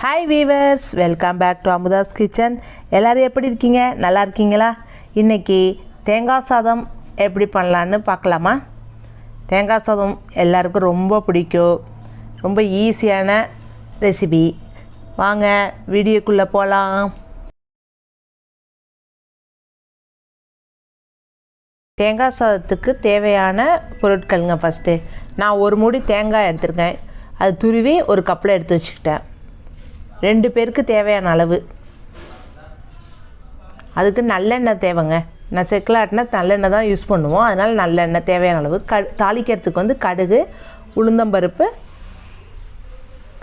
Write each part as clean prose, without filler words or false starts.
Hi viewers, welcome back to Amudha's kitchen. எல்லாரும் எப்படி இருக்கீங்க? நல்லா இருக்கீங்களா? இன்னைக்கு தேங்காய் சாதம் எப்படி பண்ணலாம்னு பார்க்கலாமா? தேங்காய் சாதம் எல்லாருக்கும் ரொம்ப பிடிக்கும். ரொம்ப ஈஸியான ரெசிபி. வாங்க வீடியோக்குள்ள போலாம். தேங்காய் சாதத்துக்கு தேவையான பொருட்கள்ங்க. ஃபர்ஸ்ட் நான் ஒரு மூடி தேங்காய் எடுத்துர்க்கேன். அது துருவி ஒரு கப்ல எடுத்து வச்சுக்கிட்டேன். 2 பேருக்கு தேவையான அளவு. அதுக்கு நல்லெண்ணெய் தேவைங்க. நான் செக்கலாட்டினா நல்லெண்ணெய் தான் யூஸ் பண்ணுவோம். அதனால நல்லெண்ணெய் தேவையான அளவு. தாளிக்கிறதுக்கு வந்து கடுகு, உளுந்தம்பருப்பு,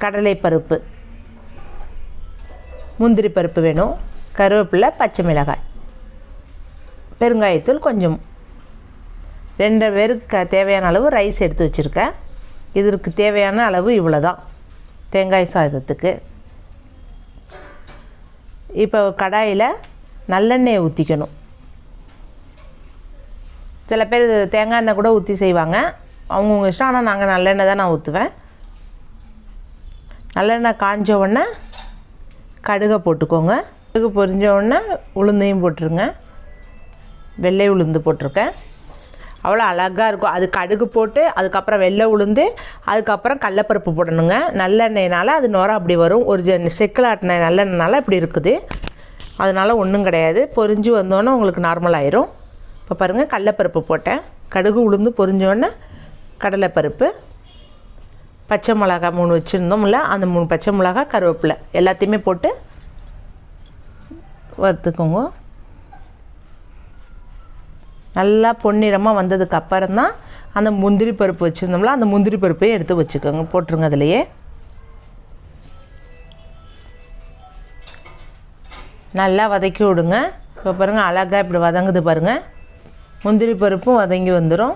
கடலைப்பருப்பு, முந்திரி பருப்பு வேணும், கருவேப்பிலை, பச்சை மிளகாய், பெருங்காயத்தூள் கொஞ்சம். 2 பேருக்கு தேவையான அளவு ரைஸ் எடுத்து வச்சுருக்கேன். இதற்கு தேவையான அளவு இவ்வளோ தான் தேங்காய் சாதத்துக்கு. இப்போ கடாயில் நல்லெண்ணெயை ஊற்றிக்கணும். சில பேர் தேங்காய் எண்ணெய் கூட ஊற்றி செய்வாங்க, அவங்கவுங்க இஷ்டம். ஆனால் நாங்கள் நல்லெண்ணெய் தான் நான் ஊற்றுவேன். நல்லெண்ணெய் காஞ்ச உடனே கடுகை போட்டுக்கோங்க. கடுகு பொரிஞ்ச உடனே உளுந்தையும் போட்டுருங்க. வெள்ளை உளுந்து போட்டிருக்கேன். அவ்வளோ அழகாக இருக்கும். அது கடுகு போட்டு அதுக்கப்புறம் வெள்ளை உளுந்து அதுக்கப்புறம் கடலைப்பருப்பு போடணுங்க. நல்லெண்ணெய்னால் அது நுர அப்படி வரும். ஒரு செக்கில் ஆட்டின நல்லெண்ணெய்னால இப்படி இருக்குது. அதனால் ஒன்றும் கிடையாது. பொரிஞ்சு வந்தோன்னே உங்களுக்கு நார்மல் ஆயிரும். இப்போ பாருங்கள், கடலைப்பருப்பு போட்டேன். கடுகு உளுந்து பொரிஞ்சோடனே கடலைப்பருப்பு, பச்சை மிளகாய் 3 வச்சுருந்தோம்ல, அந்த 3 பச்சை மிளகாய், கருவேப்பிலை எல்லாத்தையுமே போட்டு வறுத்துக்கோங்க. நல்லா பொன்னிறமாக வந்ததுக்கு அப்புறம் தான் அந்த முந்திரி பருப்பு வச்சுருந்தோம்ல, அந்த முந்திரி பருப்பையும் எடுத்து வச்சுக்கோங்க, போட்டுருங்க. அதிலையே நல்லா வதக்கி விடுங்க. இப்போ பாருங்கள், அழகாக இப்படி வதங்குது பாருங்கள். முந்திரி பருப்பும் வதங்கி வந்துடும்.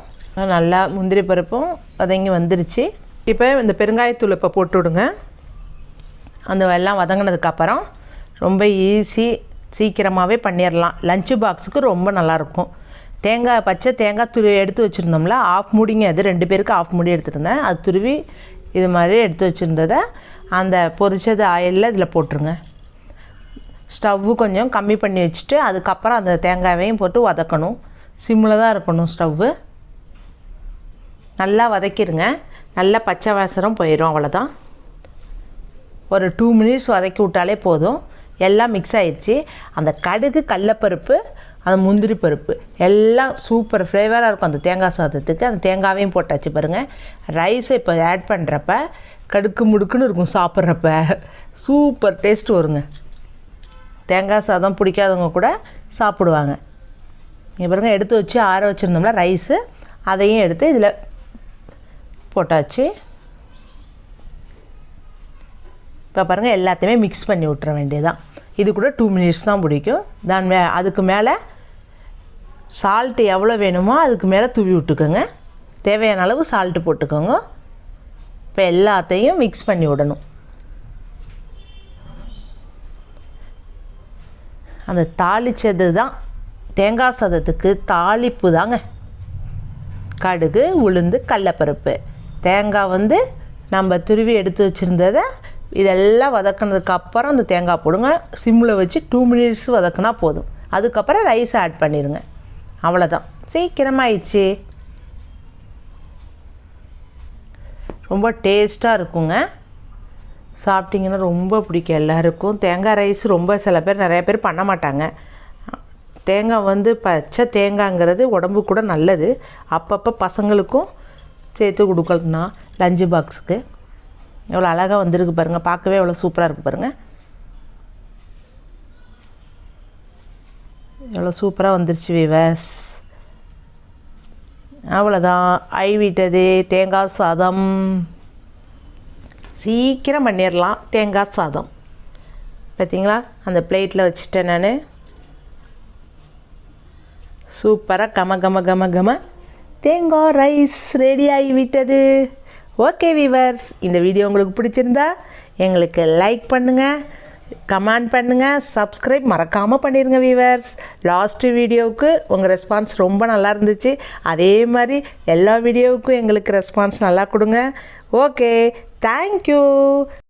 நல்லா முந்திரி பருப்பும் வதங்கி வந்துருச்சு. இப்போ இந்த பெருங்காயத்தூள் இப்போ போட்டு விடுங்க. அந்த எல்லாம் வதங்கினதுக்கப்புறம் ரொம்ப ஈஸி, சீக்கிரமாகவே பண்ணிடலாம். லஞ்சு பாக்ஸுக்கு ரொம்ப நல்லாயிருக்கும். பச்சை தேங்காய் துருவி எடுத்து வச்சுருந்தோம்ல, ஆஃப் மூடிங்க. அது 2 பேருக்கு ஆஃப் மூடி எடுத்துருந்தேன். அது துருவி இது மாதிரி எடுத்து வச்சுருந்ததை அந்த பொரிச்சது ஆயிலில் இதில் போட்டுருங்க. ஸ்டவ்வு கொஞ்சம் கம்மி பண்ணி வச்சுட்டு அதுக்கப்புறம் அந்த தேங்காயையும் போட்டு வதக்கணும். சிம்மில் தான் இருக்கணும் ஸ்டவ்வு. நல்லா வதக்கிடுங்க. நல்லா பச்சை வாசனம் போயிடும். அவ்வளோதான். ஒரு 2 மினிட்ஸ் வதக்கி விட்டாலே போதும். எல்லாம் மிக்ஸ் ஆயிடுச்சு. அந்த கடுகு, கடலைப்பருப்பு, அந்த முந்திரி பருப்பு எல்லாம் சூப்பர் ஃப்ளேவராக இருக்கும் அந்த தேங்காய் சாதத்துக்கு. அந்த தேங்காவையும் போட்டாச்சு பாருங்கள். ரைஸை இப்போ ஆட் பண்ணுறப்ப கடுக்கு முடுக்குன்னு இருக்கும். சாப்பிட்றப்ப சூப்பர் டேஸ்ட் வருங்க. தேங்காய் சாதம் பிடிக்காதவங்க கூட சாப்பிடுவாங்க. இங்கே பாருங்கள், எடுத்து வச்சு ஆற வச்சுருந்தோம்ல ரைஸு, அதையும் எடுத்து இதில் போட்டாச்சு. இப்போ பாருங்கள், எல்லாத்தையுமே மிக்ஸ் பண்ணி விட்டுற வேண்டியதான். இது கூட 2 மினிட்ஸ் தான் பிடிக்கும். அதுக்கு மேலே சால்ட்டு எவ்வளோ வேணுமோ அதுக்கு மேலே தூவி விட்டுக்கோங்க. தேவையான அளவு சால்ட்டு போட்டுக்கோங்க. இப்போ எல்லாத்தையும் மிக்ஸ் பண்ணி விடணும். அந்த தாளித்தது தான் தேங்காய் சாதத்துக்கு தாளிப்பு தாங்க. கடுகு, உளுந்து, கடலைப்பருப்பு, தேங்காய் வந்து நம்ம துருவி எடுத்து வச்சுருந்ததை இதெல்லாம் வதக்கினதுக்கப்புறம் அந்த தேங்காய் போடுங்க. சிம்மில் வச்சு 2 மினிட்ஸ் வதக்கினா போதும். அதுக்கப்புறம் ரைஸ் ஆட் பண்ணிடுங்க. அவ்வளோதான், சீக்கிரமாகிடுச்சு. ரொம்ப டேஸ்ட்டாக இருக்குங்க. சாப்பிட்டிங்கன்னா ரொம்ப பிடிக்கும் எல்லாருக்கும். தேங்காய் ரைஸ் ரொம்ப நிறைய பேர் பண்ண மாட்டாங்க. தேங்காய் வந்து பச்சை தேங்காய்ங்கிறது உடம்பு கூட நல்லது. அப்பப்போ பசங்களுக்கும் சேர்த்து கொடுக்கலன்னா லஞ்சு பாக்ஸுக்கு. எவ்வளோ அழகாக வந்திருக்கு பாருங்கள். பார்க்கவே எவ்வளோ சூப்பராக இருக்குது பாருங்கள். எவ்வளோ சூப்பராக வந்துருச்சு வீவர்ஸ். அவ்வளோதான், ஐவிட்டது தேங்காய் சாதம். சீக்கிரம் பண்ணிடலாம் தேங்காய் சாதம். பார்த்தீங்களா, அந்த பிளேட்டில் வச்சுட்டேன் நான். சூப்பராக கம கம கம கம தேங்காய் ரைஸ் ரெடி ஆகிவிட்டது. ஓகே வீவர்ஸ், இந்த வீடியோ உங்களுக்கு பிடிச்சிருந்தா எங்களுக்கு லைக் பண்ணுங்கள், கமெண்ட் பண்ணுங்கள், சப்ஸ்கிரைப் மறக்காமல் பண்ணிடுங்க வீவர்ஸ். லாஸ்ட்டு வீடியோவுக்கு உங்கள் ரெஸ்பான்ஸ் ரொம்ப நல்லா இருந்துச்சு. அதே மாதிரி எல்லா வீடியோவுக்கும் எங்களுக்கு ரெஸ்பான்ஸ் நல்லா கொடுங்க. Okay, thank you.